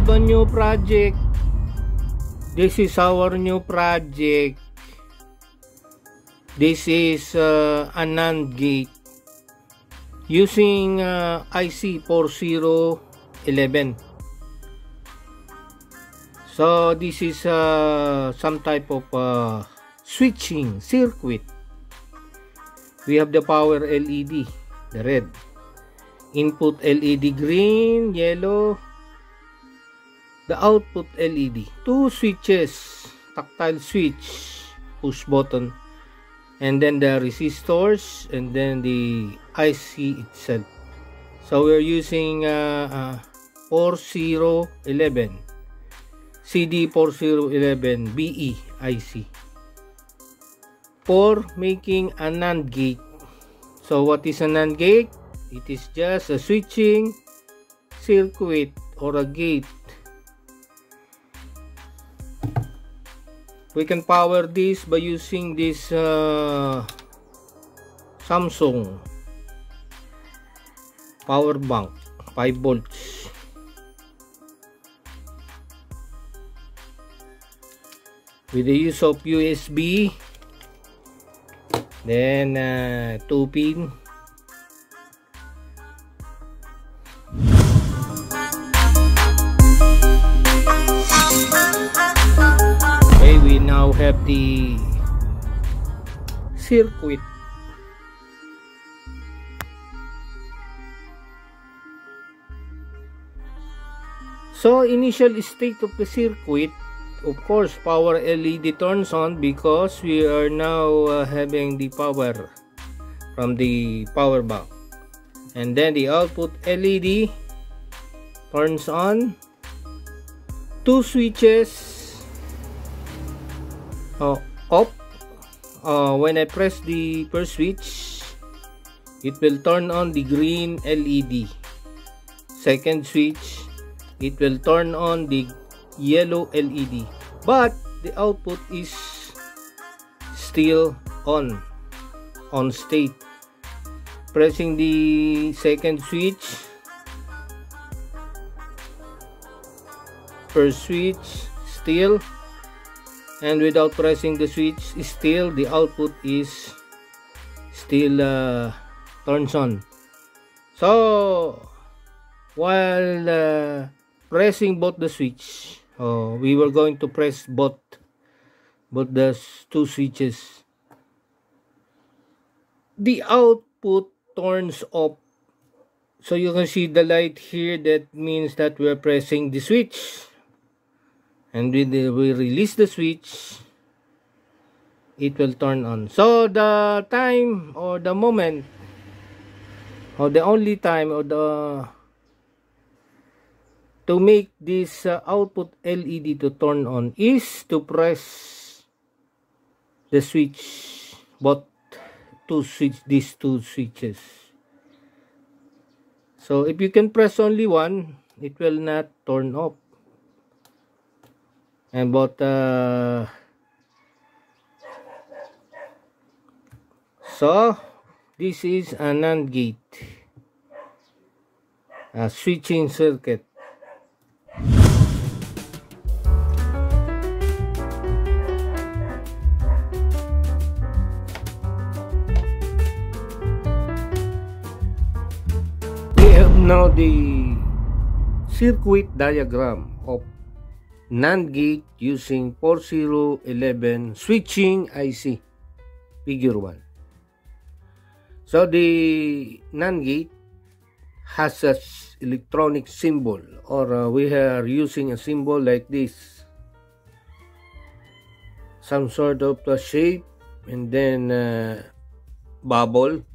have a new project. This is our new project. This is a NAND gate using IC 4011. So this is some type of switching circuit. We have the power LED, the red. Input LED green, yellow. The output LED. Two switches. Tactile switch. Push button. And then the resistors. And then the IC itself. So we're using 4011. CD4011 BE IC. For making a NAND gate. So what is a NAND gate? It is just a switching circuit or a gate. We can power this by using this Samsung power bank, 5 volts. With the use of USB, then 2 pin. Okay, we now have the circuit. So initial state of the circuit, of course, power LED turns on because we are now having the power from the power bank. And then the output LED turns on. Two switches off. When I press the first switch, it will turn on the green LED. Second switch, it will turn on the yellow LED, but the output is still on state. Pressing the second switch, first switch still, and without pressing the switch still, the output is still turns on. So while pressing both the switch, we were going to press both the two switches, the output turns off. So you can see the light here. That means that we are pressing the switch, and when we release the switch, it will turn on. So the time or the moment or the only time or the to make this output LED to turn on is to press the switch, these two switches. So if you can press only one, it will not turn off. And so this is a NAND gate, a switching circuit. Now the circuit diagram of NAND gate using 4011 switching IC, figure 1. So the NAND gate has a electronic symbol, or we are using a symbol like this, some sort of a shape, and then bubble.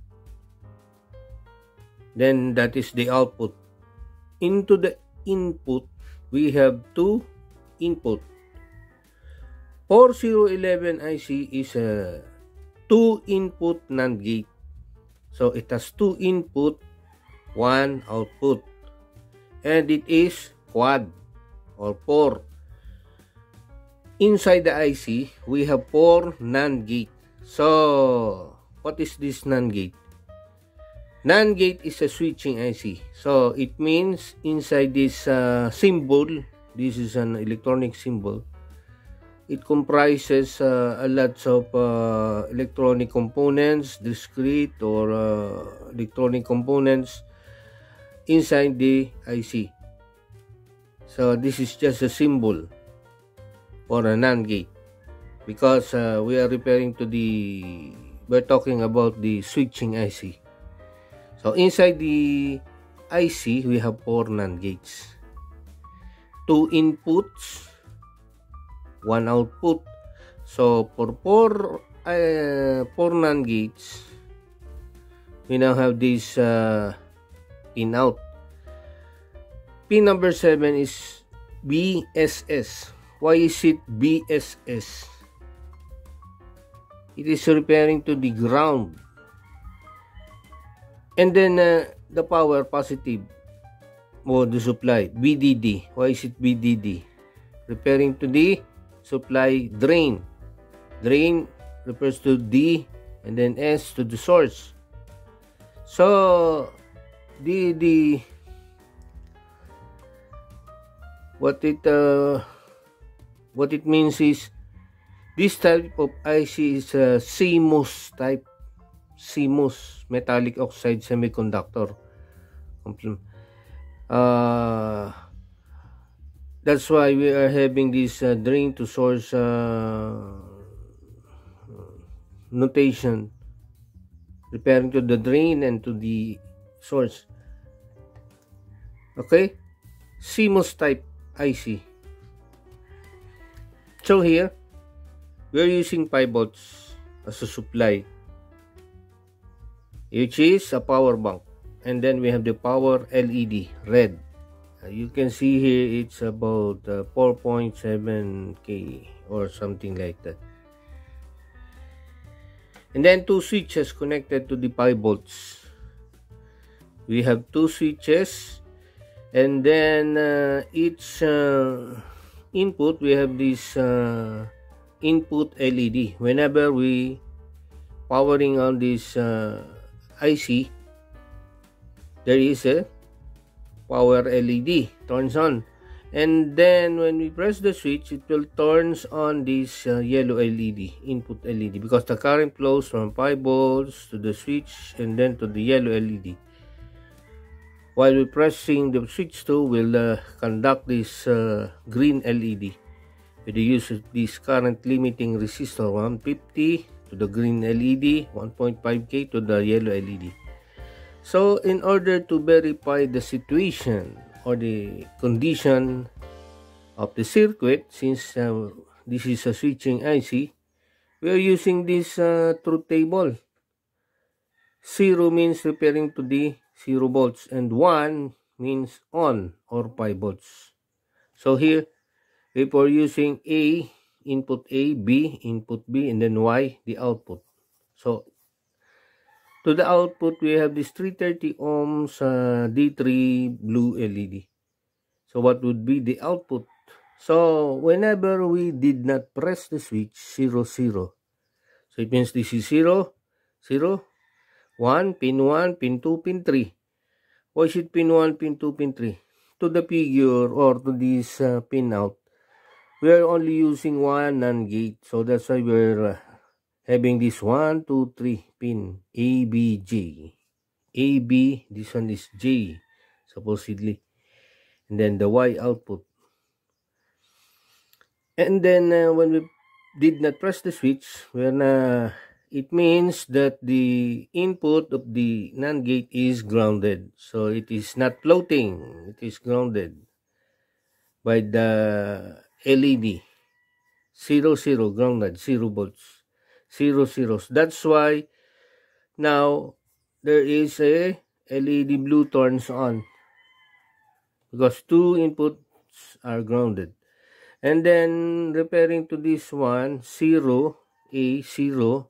Then that is the output. Into the input, we have two input. 4011 IC is a 2-input NAND gate. So it has 2 input, 1 output. And it is quad or 4. Inside the IC, we have 4 NAND gate. So what is this NAND gate? NAND gate is a switching IC. So it means inside this symbol this is an electronic symbol. It comprises a lot of electronic components, discrete or electronic components inside the IC. So this is just a symbol for a NAND gate, because we're talking about the switching IC. So inside the IC, we have 4 NAND gates. 2 inputs, 1 output. So for 4 NAND gates, we now have this pin out. Pin number 7 is BSS. Why is it BSS? It is referring to the ground. And then the power positive, or the supply, BDD. Why is it BDD? Referring to the supply drain. Drain refers to D and then S to the source. So what it means is this type of IC is a CMOS type. CMOS, metallic oxide semiconductor. That's why we are having this drain to source notation, referring to the drain and to the source. Okay, CMOS type IC. So here we're using 5 volts as a supply, which is a power bank, and then we have the power LED red. You can see here it's about 4.7K or something like that. And then 2 switches connected to the 5 volts. We have 2 switches, and then each input, we have this input LED. Whenever we powering on this IC, there is a power LED turns on, and then when we press the switch, it will turns on this yellow LED, input LED, because the current flows from 5 volts to the switch and then to the yellow LED. While we pressing the switch 2, will conduct this green LED with the use of this current limiting resistor 150 to the green LED, 1.5K to the yellow LED. So in order to verify the situation or the condition of the circuit, since this is a switching IC, we are using this truth table. 0 means referring to the 0 volts, and 1 means on or 5 volts. So here, if we're using A, input A, B, input B, and then Y, the output. So to the output, we have this 330 ohms D3 blue LED. So what would be the output? So whenever we did not press the switch, 0, 0. So it means this is 0, 0, 1, pin 1, pin 2, pin 3. Why is it pin 1, pin 2, pin 3? To the figure or to this pin out, we are only using 1 NAND gate. So that's why we're having this 1, 2, 3 pin A, B, J. A, B, this one is J, supposedly. And then the Y output. And then when we did not press the switch, it means that the input of the NAND gate is grounded. So it is not floating. It is grounded by the LED. 0, 0, grounded, 0 volts. 0, 0. That's why now there is a LED blue turns on, because 2 inputs are grounded. And then referring to this one, 0, A, 0,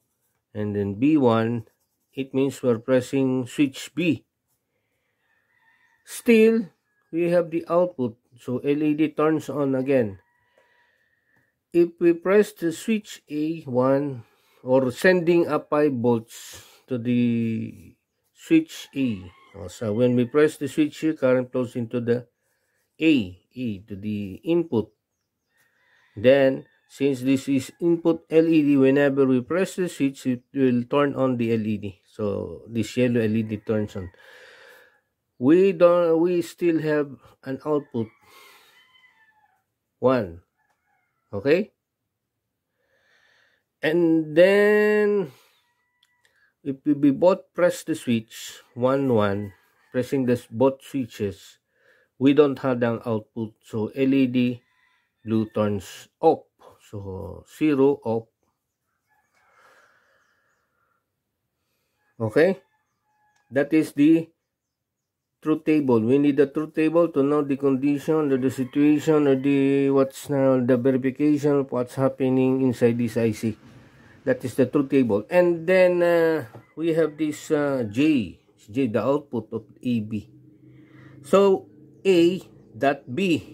and then B1, it means we're pressing switch B. Still, we have the output, so LED turns on again. If we press the switch A1, or sending up 5 volts to the switch A, so when we press the switch here, current flows into the A to the input. Then, since this is input LED, whenever we press the switch, it will turn on the LED. So this yellow LED turns on. We still have an output 1. Okay? And then if we both press the switch 1 1, pressing both switches, we don't have an output. So LED blue turns off. So 0 off. Okay? That is the truth table. We need the truth table to know the condition or the situation or what's now the verification of what's happening inside this IC. That is the truth table. And then we have this J, the output of AB. So A dot B,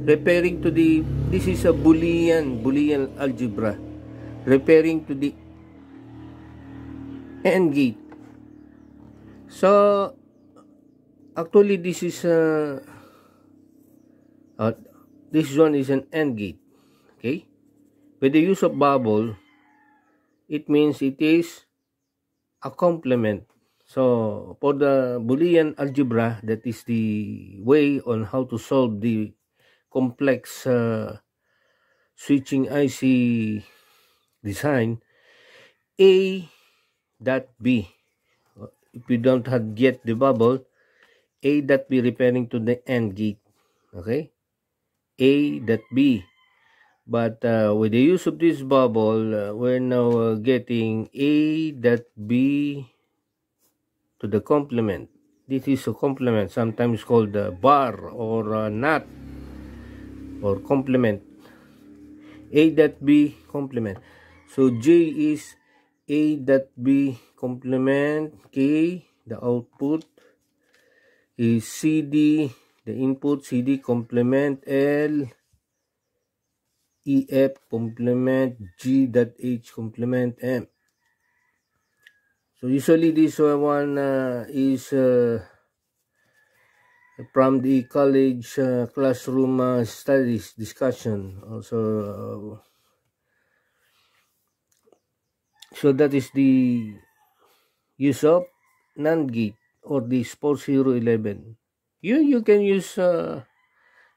referring to this is a Boolean algebra, referring to the AND gate. So actually this is this one is an AND gate. Okay, with the use of bubble, it means it is a complement. So for the Boolean algebra, that is the way on how to solve the complex switching IC design. A dot B, if you don't have yet the bubble, A dot B referring to the AND gate. Okay, A dot B. But with the use of this bubble, we're now getting A dot B to the complement. This is a complement, sometimes called a bar or a nut or complement. A dot B complement. So J is A dot B complement. K, the output, is CD, the input, CD complement. L, EF complement. G dot H complement. M. So usually this one is from the college classroom studies discussion. Also, so that is the use of NAND gate or the SPOR011. You can use to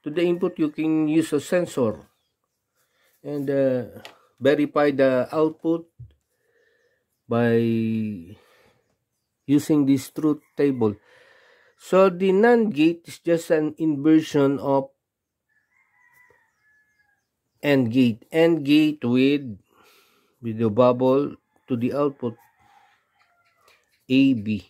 the input. You can use a sensor and verify the output by using this truth table. So the NAND gate is just an inversion of AND gate. AND gate with the bubble to the output AB.